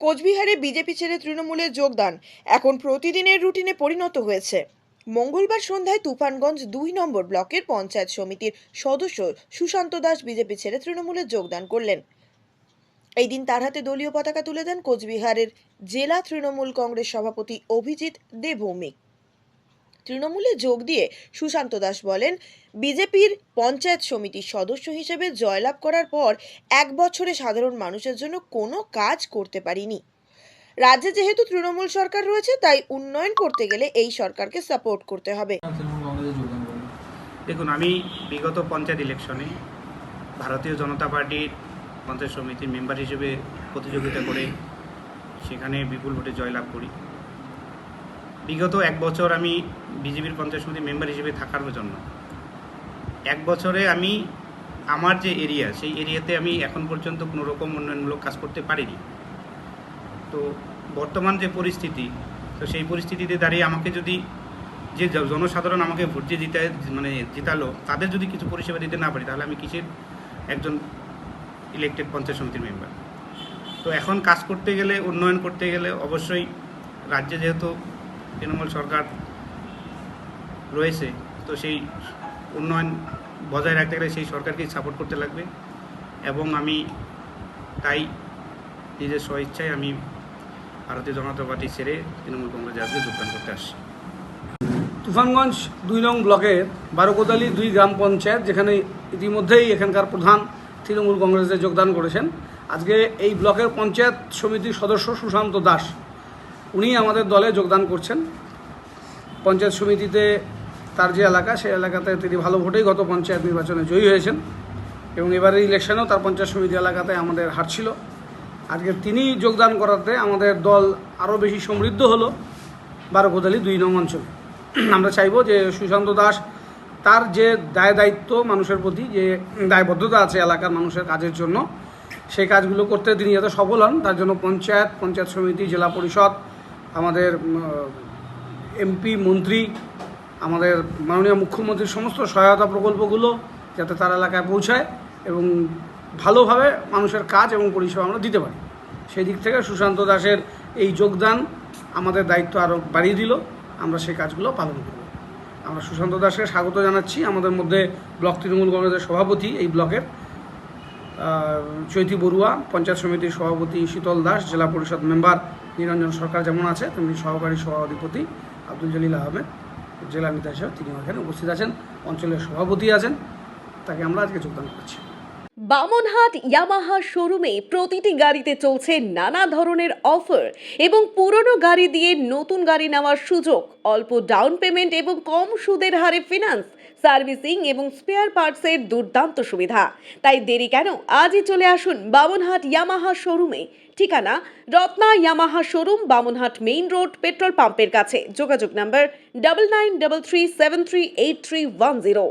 কোচবিহারে বিজেপি ছেড়ে তৃণমূলে যোগদান এখন প্রতিদিনের রুটিনে পরিণত হয়েছে। মঙ্গলবার সন্ধ্যায় তুফানগঞ্জ 2 নম্বর ব্লকের পঞ্চায়েত সমিতির সদস্য সুশান্ত দাস বিজেপি ছেড়ে তৃণমূলে যোগদান করলেন। এই দিন তার হাতে দলীয় পতাকা তুলে দেন কোচবিহারের জেলা তৃণমূল কংগ্রেস সভাপতি অভিজিৎ দেবভৌমিক। তৃণমূলে যোগ দিয়ে সুশান্ত দাস বলেন, বিজেপির পঞ্চায়েত সমিতির সদস্য হিসেবে জয়লাভ করার পর 1 বছরে সাধারণ মানুষের জন্য কোনো কাজ করতে পারিনি। রাজ্যে যেহেতু তৃণমূল সরকার রয়েছে, তাই উন্নয়ন করতে গেলে এই সরকারকে সাপোর্ট করতে হবে। দেখুন, আমি বিগত পঞ্চায়েত ইলেকশনে ভারতীয় জনতা পার্টির পঞ্চায়েত সমিতির মেম্বার হিসেবে প্রতিযোগিতা করে সেখানে বিপুল ভোটে জয়লাভ করি। বিগত 1 বছর আমি বিজেপির পঞ্চায়েত সমিতির মেম্বার হিসেবে থাকার জন্য 1 বছরে আমি আমার যে এরিয়া, সেই এরিয়াতে আমি এখন পর্যন্ত কোনো রকম উন্নয়নমূলক কাজ করতে পারিনি। তো বর্তমান যে পরিস্থিতি, তো সেই পরিস্থিতিতে দাঁড়িয়ে আমাকে যদি যে জনসাধারণ আমাকে ভোট দিয়ে জিতালো, তাদের যদি কিছু পরিষেবা দিতে না পারি, তাহলে আমি কিসের একজন ইলেক্টেড পঞ্চায়েত সমিতির মেম্বার। তো এখন কাজ করতে গেলে, উন্নয়ন করতে গেলে অবশ্যই রাজ্যে যেহেতু তৃণমূল সরকার রয়েছে, তো সেই উন্নয়ন বজায় রাখতে গেলে সেই সরকারকেই সাপোর্ট করতে লাগবে। এবং আমি তাই নিজের স্বইচ্ছায় আমি ভারতীয় জনতা পার্টি ছেড়ে তৃণমূল কংগ্রেসে আজকে যোগদান করতে আসছি। তুফানগঞ্জ 2 নং ব্লকের বারোকোদালি 2 গ্রাম পঞ্চায়েত, যেখানে ইতিমধ্যেই এখানকার প্রধান তৃণমূল কংগ্রেসে যোগদান করেছেন। আজকে এই ব্লকের পঞ্চায়েত সমিতির সদস্য সুশান্ত দাস, উনি আমাদের দলে যোগদান করছেন। পঞ্চায়েত সমিতিতে তার যে এলাকা, সেই এলাকাতে তিনি ভালো ভোটেই গত পঞ্চায়েত নির্বাচনে জয়ী হয়েছেন এবং এবারের ইলেকশনেও তার পঞ্চায়েত সমিতি এলাকাতে আমাদের হার ছিল। আজকে তিনি যোগদান করাতে আমাদের দল আরও বেশি সমৃদ্ধ হলো বারোকোদালি 2 নং অঞ্চলে। আমরা চাইব যে সুশান্ত দাস তার যে দায়িত্ব মানুষের প্রতি, যে দায়বদ্ধতা আছে এলাকার মানুষের কাজের জন্য, সেই কাজগুলো করতে তিনি যাতে সফল হন, তার জন্য পঞ্চায়েত সমিতি, জেলা পরিষদ, আমাদের এমপি, মন্ত্রী, আমাদের মাননীয় মুখ্যমন্ত্রীর সমস্ত সহায়তা প্রকল্পগুলো যাতে তার এলাকায় পৌঁছায় এবং ভালোভাবে মানুষের কাজ এবং পরিষেবা আমরা দিতে পারি, সেই দিক থেকে সুশান্ত দাসের এই যোগদান আমাদের দায়িত্ব আরও বাড়িয়ে দিল। আমরা সেই কাজগুলো পালন করব। আমরা সুশান্ত দাসকে স্বাগত জানাচ্ছি। আমাদের মধ্যে ব্লক তৃণমূল কংগ্রেসের সভাপতি এই ব্লকের চৈতি বড়ুয়া, পঞ্চায়েত সমিতির সভাপতি শীতল দাস, জেলা পরিষদ মেম্বার নিরঞ্জন সরকার যেমন আছে, তেমনি সহকারী সভাধিপতি আব্দুল জলিল আহমেদ, জেলা নেতা হিসেবে তিনি এখানে উপস্থিত আছেন। অঞ্চলের সভাপতি আছেন, তাকে আমরা আজকে যোগদান করছি। বামনহাট ইয়ামাহা শোরুমে প্রতিটি গাড়িতে চলছে নানা ধরনের অফার এবং পুরনো গাড়ি দিয়ে নতুন গাড়ি নেওয়ার সুযোগ, অল্প ডাউন পেমেন্ট এবং কম সুদের হারে ফিনান্স, সার্ভিসিং এবং স্পেয়ার পার্টসের দুর্দান্ত সুবিধা। তাই দেরি কেন, আজই চলে আসুন বামনহাট ইয়ামাহা শোরুমে। ঠিকানা Ratna Yamaha showroom, Bamanhat main road, petrol পাম্পের কাছে। যোগাযোগ নাম্বার 9933738310।